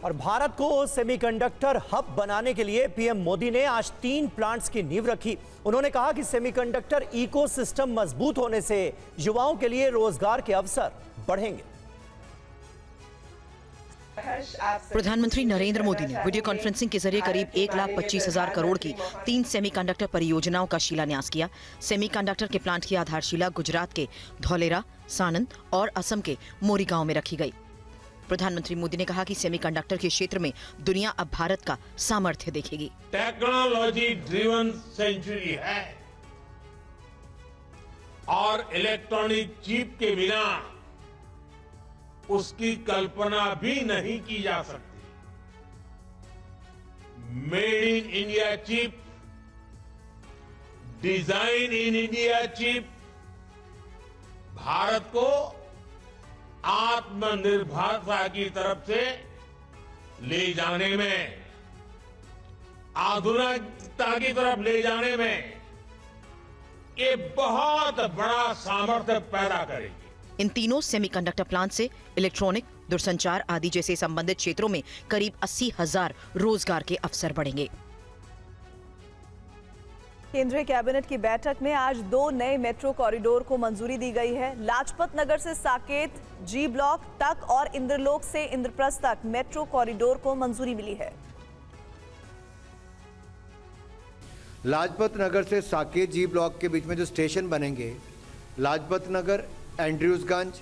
और भारत को semiconductor hub बनाने के लिए पीएम मोदी ने आज 3 प्लांट्स की नींव रखी। उन्होंने कहा कि सेमीकंडक्टर इकोसिस्टम मजबूत होने से युवाओं के लिए रोजगार के अवसर बढ़ेंगे। प्रधानमंत्री नरेंद्र मोदी ने वीडियो कॉन्फ्रेंसिंग के जरिए करीब 1,25,000 करोड़ की 3 सेमीकंडक्टर परियोजनाओं का शिलान्यास किया। सेमीकंडक्टर के प्लांट की आधारशिला गुजरात के धौलेरा, सानंद और असम के मोरीगांव में रखी गई। प्रधानमंत्री मोदी ने कहा कि सेमीकंडक्टर के क्षेत्र में दुनिया अब भारत का सामर्थ्य देखेगी। टेक्नोलॉजी ड्रिवन सेंचुरी है और इलेक्ट्रॉनिक चिप के बिना उसकी कल्पना भी नहीं की जा सकती। Made in India chip, design in India chip Bharat को आत्मनिर्भरता की तरफ से ले जाने में, आधुनिकता की तरफ ले जाने में ये बहुत बड़ा सामर्थ्य पैदा करेगी। इन तीनों सेमीकंडक्टर प्लांट से इलेक्ट्रॉनिक, दूरसंचार आदि जैसे संबंधित क्षेत्रों में करीब 80,000 रोजगार के अवसर बढ़ेंगे। केंद्रीय कैबिनेट की बैठक में आज 2 नए मेट्रो कॉरिडोर को मंजूरी दी गई है। लाजपत नगर से साकेत, जी ब्लॉक तक और इंद्रलोक से इंद्रप्रस्थ तक मेट्रो कॉरिडोर को मंजूरी मिली है। लाजपत नगर से साकेत जी ब्लॉक के बीच में जो स्टेशन बनेंगे, लाजपत नगर, एंड्रयूजगंज,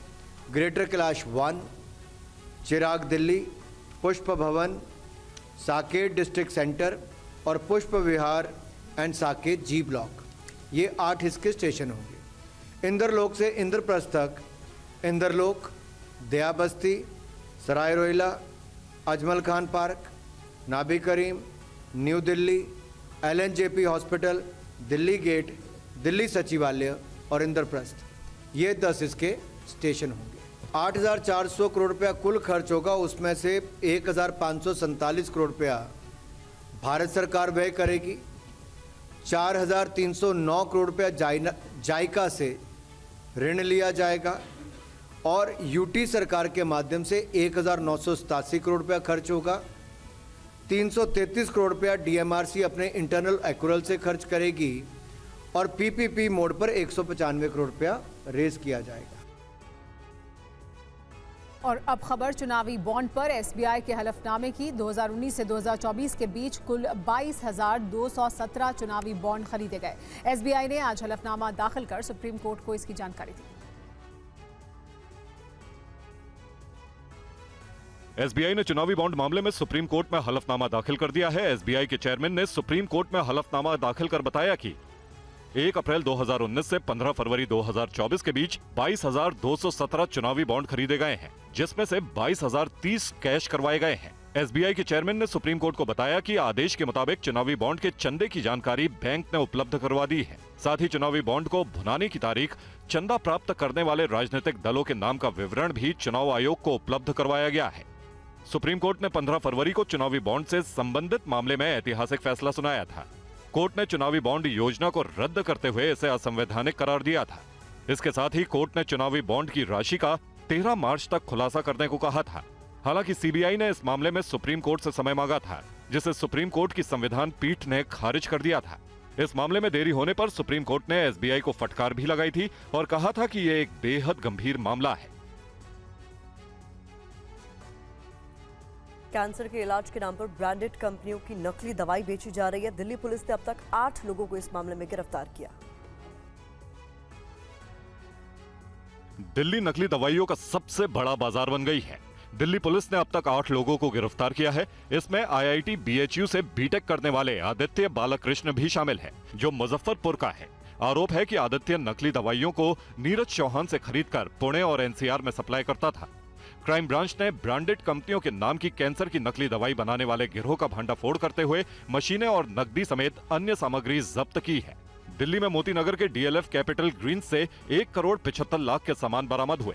ग्रेटर कैलाश 1, चिराग दिल्ली, पुष्प भवन, साकेत डिस्ट्रिक्ट सेंटर और पुष्प विहार एंड साकेत जी ब्लॉक, ये 8 इसके स्टेशन होंगे। इंद्रलोक से इंद्रप्रस्थ तक Inderlok, Daya Basti, Sarai Rohilla, Ajmal Khan Park, Nabi Karim, New Delhi, LNJP Hospital, Delhi Gate, Delhi Sachivalaya और इंद्रप्रस्थ, ये 10 इसके स्टेशन होंगे। 8,400 करोड़ रुपया कुल खर्च होगा, उसमें से 1,547 करोड़ रुपया भारत सरकार व्यय करेगी। 4,309 करोड़ रुपया जायका से ऋण लिया जाएगा और यूटी सरकार के माध्यम से 1,987 करोड़ रुपया खर्च होगा। 333 करोड़ रुपया DMRC अपने इंटरनल एक्रूअल से खर्च करेगी और PPP मोड पर 195 करोड़ रुपया रेज किया जाएगा। और अब खबर चुनावी बॉन्ड पर। SBI के हलफनामे की 2019 से 2024 के बीच कुल 22,217 चुनावी बॉन्ड खरीदे गए। SBI ने आज हलफनामा दाखिल कर सुप्रीम कोर्ट को इसकी जानकारी दी। SBI ने चुनावी बॉन्ड मामले में सुप्रीम कोर्ट में हलफनामा दाखिल कर दिया है। SBI के चेयरमैन ने सुप्रीम कोर्ट में हलफनामा दाखिल कर बताया कि 1 अप्रैल 2019 से 15 फरवरी 2024 के बीच 22,217 चुनावी बॉन्ड खरीदे गए हैं, जिसमें से 22,030 कैश करवाए गए हैं। SBI के चेयरमैन ने सुप्रीम कोर्ट को बताया कि आदेश के मुताबिक चुनावी बॉन्ड के चंदे की जानकारी बैंक ने उपलब्ध करवा दी है। साथ ही चुनावी बॉन्ड को भुनाने की तारीख, चंदा प्राप्त करने वाले राजनीतिक दलों के नाम का विवरण भी चुनाव आयोग को उपलब्ध करवाया गया है। सुप्रीम कोर्ट ने 15 फरवरी को चुनावी बॉन्ड से संबंधित मामले में ऐतिहासिक फैसला सुनाया था। कोर्ट ने चुनावी बॉन्ड योजना को रद्द करते हुए इसे असंवैधानिक करार दिया था। इसके साथ ही कोर्ट ने चुनावी बॉन्ड की राशि का 13 मार्च तक खुलासा करने को कहा था। हालांकि CBI ने इस मामले में सुप्रीम कोर्ट से समय मांगा था, जिसे सुप्रीम कोर्ट की संविधान पीठ ने खारिज कर दिया था। इस मामले में देरी होने पर सुप्रीम कोर्ट ने SBI को फटकार भी लगाई थी और कहा था कि यह एक बेहद गंभीर मामला है। कैंसर के इलाज के नाम पर ब्रांडेड कंपनियों की नकली दवाई बेची जा रही है। दिल्ली पुलिस ने अब तक 8 लोगों को इस मामले में गिरफ्तार किया। दिल्ली नकली दवाइयों का सबसे बड़ा बाजार बन गई है। दिल्ली पुलिस ने अब तक 8 लोगों को गिरफ्तार किया है। इसमें IIT BHU से बीटेक करने वाले आदित्य बालकृष्ण भी शामिल है, जो मुजफ्फरपुर का है। आरोप है कि आदित्य नकली दवाइयों को नीरज चौहान से खरीदकर पुणे और NCR में सप्लाई करता था। क्राइम ब्रांच ने ब्रांडेड कंपनियों के नाम की कैंसर की नकली दवाई बनाने वाले गिरोह का भंडाफोड़ करते हुए मशीनें और नकदी समेत अन्य सामग्री जब्त की है। दिल्ली में मोती नगर के DLF कैपिटल ग्रीन से 1 करोड़ 75 लाख के सामान बरामद हुए।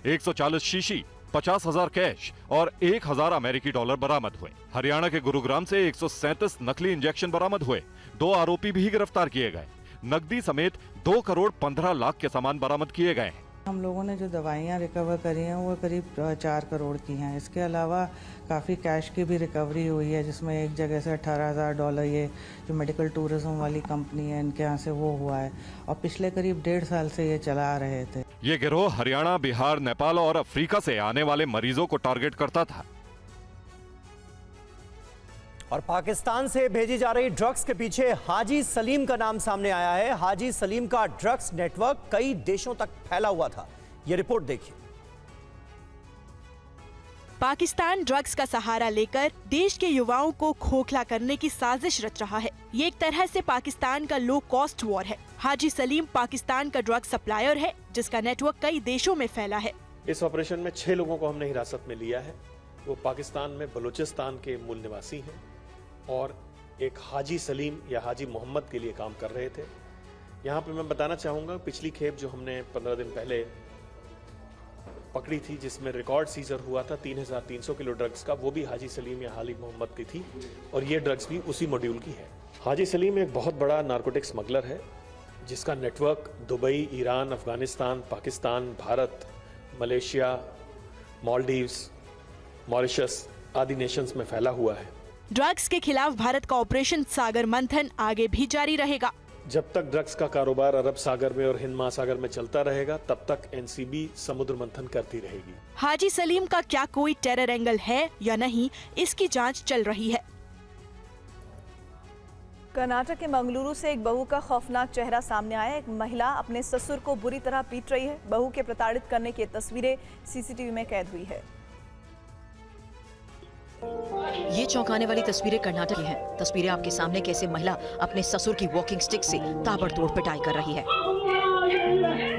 140 शीशी, 50,000 कैश और 1,000 अमेरिकी डॉलर बरामद हुए। हरियाणा के गुरुग्राम से 137 नकली इंजेक्शन बरामद हुए। 2 आरोपी भी गिरफ्तार किए गए। नकदी समेत 2 करोड़ 15 लाख के सामान बरामद किए गए हैं। हम लोगों ने जो दवाइयाँ रिकवर करी हैं वो करीब 4 करोड़ की हैं। इसके अलावा काफ़ी कैश की भी रिकवरी हुई है, जिसमें एक जगह से $18,000 ये जो मेडिकल टूरिज्म वाली कंपनी है इनके यहाँ से वो हुआ है, और पिछले करीब 1.5 साल से ये चला रहे थे। ये गिरोह हरियाणा, बिहार, नेपाल और अफ्रीका से आने वाले मरीजों को टारगेट करता था। और पाकिस्तान से भेजी जा रही ड्रग्स के पीछे हाजी सलीम का नाम सामने आया है। हाजी सलीम का ड्रग्स नेटवर्क कई देशों तक फैला हुआ था। यह रिपोर्ट देखिए। पाकिस्तान ड्रग्स का सहारा लेकर देश के युवाओं को खोखला करने की साजिश रच रहा है। ये एक तरह से पाकिस्तान का लो कॉस्ट वॉर है। हाजी सलीम पाकिस्तान का ड्रग सप्लायर है, जिसका नेटवर्क कई देशों में फैला है। इस ऑपरेशन में 6 लोगों को हमने हिरासत में लिया है। वो पाकिस्तान में बलूचिस्तान के मूल निवासी हैं और एक हाजी सलीम या हाजी मोहम्मद के लिए काम कर रहे थे। यहाँ पे मैं बताना चाहूँगा, पिछली खेप जो हमने 15 दिन पहले पकड़ी थी, जिसमें रिकॉर्ड सीजर हुआ था 3,300 किलो ड्रग्स का, वो भी हाजी सलीम या हाजी मोहम्मद की थी, और ये ड्रग्स भी उसी मॉड्यूल की है। हाजी सलीम एक बहुत बड़ा नारकोटिक स्मगलर है, जिसका network Dubai, Iran, Afghanistan, Pakistan, Bharat, Malaysia, Maldives, Mauritius आदि नेशंस में फैला हुआ है। ड्रग्स के खिलाफ भारत का ऑपरेशन सागर मंथन आगे भी जारी रहेगा। जब तक ड्रग्स का कारोबार अरब सागर में और हिंद महासागर में चलता रहेगा, तब तक एनसीबी समुद्र मंथन करती रहेगी। हाजी सलीम का क्या कोई टेरर एंगल है या नहीं, इसकी जांच चल रही है। कर्नाटक के मंगलुरु से एक बहू का खौफनाक चेहरा सामने आया। एक महिला अपने ससुर को बुरी तरह पीट रही है। बहू के प्रताड़ित करने की तस्वीरें सीसीटीवी में कैद हुई है। ये चौंकाने वाली तस्वीरें कर्नाटक की हैं। तस्वीरें आपके सामने कैसे महिला अपने ससुर की वॉकिंग स्टिक से ताबड़तोड़ पिटाई कर रही है।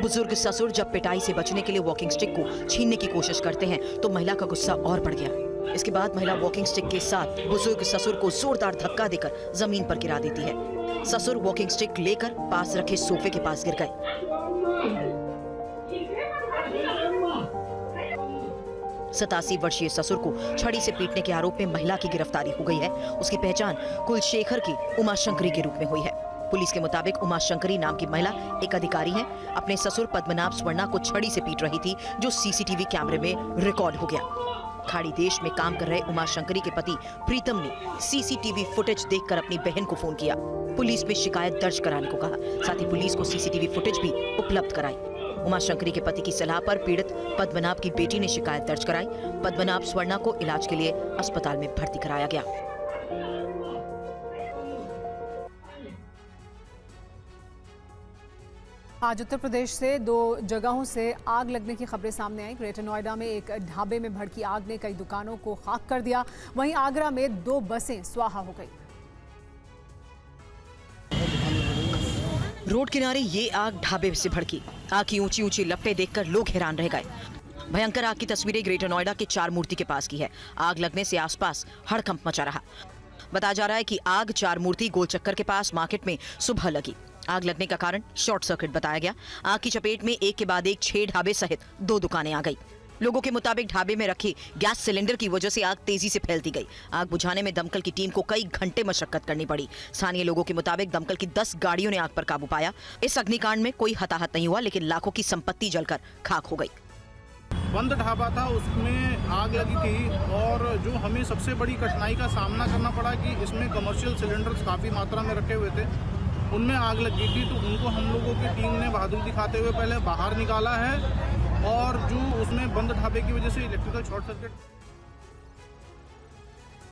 बुजुर्ग ससुर जब पिटाई से बचने के लिए वॉकिंग स्टिक को छीनने की कोशिश करते हैं तो महिला का गुस्सा और बढ़ गया। इसके बाद महिला वॉकिंग स्टिक के साथ बुजुर्ग ससुर को जोरदार धक्का देकर जमीन पर गिरा देती है। ससुर वॉकिंग स्टिक लेकर पास रखे सोफे के पास गिर गए। 87 वर्षीय ससुर को छड़ी से पीटने के आरोप में महिला की गिरफ्तारी हो गई है। उसकी पहचान कुलशेखर की उमाशंकरी के रूप में हुई है। पुलिस के मुताबिक उमाशंकरी नाम की महिला एक अधिकारी है। अपने ससुर पद्मनाभ स्वर्णा को छड़ी से पीट रही थी, जो सीसीटीवी कैमरे में रिकॉर्ड हो गया। खाड़ी देश में काम कर रहे उमाशंकरी के पति प्रीतम ने सीसीटीवी फुटेज देखकर अपनी बहन को फोन किया। पुलिस में शिकायत दर्ज कराने को कहा। साथ ही पुलिस को सीसीटीवी फुटेज भी उपलब्ध कराई। उमाशंकरी के पति की सलाह पर पीड़ित पद्मनाभ की बेटी ने शिकायत दर्ज कराई। पद्मनाभ स्वर्णा को इलाज के लिए अस्पताल में भर्ती कराया गया। आज उत्तर प्रदेश से 2 जगहों से आग लगने की खबरें सामने आई। ग्रेटर नोएडा में एक ढाबे में भड़की आग ने कई दुकानों को खाक कर दिया। वहीं आगरा में 2 बसें स्वाहा हो गई। रोड किनारे ये आग ढाबे से भड़की। आग की ऊंची ऊंची लपटें देखकर लोग हैरान रह गए। भयंकर आग की तस्वीरें ग्रेटर नोएडा के 4 मूर्ति के पास की है। आग लगने से आसपास हड़कंप मचा रहा। बताया जा रहा है कि आग 4 मूर्ति गोल चक्कर के पास मार्केट में सुबह लगी। आग लगने का कारण शॉर्ट सर्किट बताया गया। आग की चपेट में एक के बाद एक 6 ढाबे सहित 2 दुकानें आ गई। लोगों के मुताबिक ढाबे में रखे गैस सिलेंडर की वजह से आग तेजी से फैलती गई। आग बुझाने में दमकल की टीम को कई घंटे मशक्कत करनी पड़ी। स्थानीय लोगों के मुताबिक दमकल की 10 गाड़ियों ने आग पर काबू पाया। इस अग्निकांड में कोई हताहत नहीं हुआ, लेकिन लाखों की संपत्ति जलकर खाक हो गई। बंद ढाबा था, उसमें आग लगी थी, और जो हमें सबसे बड़ी कठिनाई का सामना करना पड़ा कि इसमें कमर्शियल सिलेंडर्स काफ़ी मात्रा में रखे हुए थे, उनमें आग लगी थी। तो उनको हम लोगों की टीम ने बहादुरी दिखाते हुए पहले बाहर निकाला है, और जो उसमें बंद ढाबे की वजह से इलेक्ट्रिकल शॉर्ट सर्किट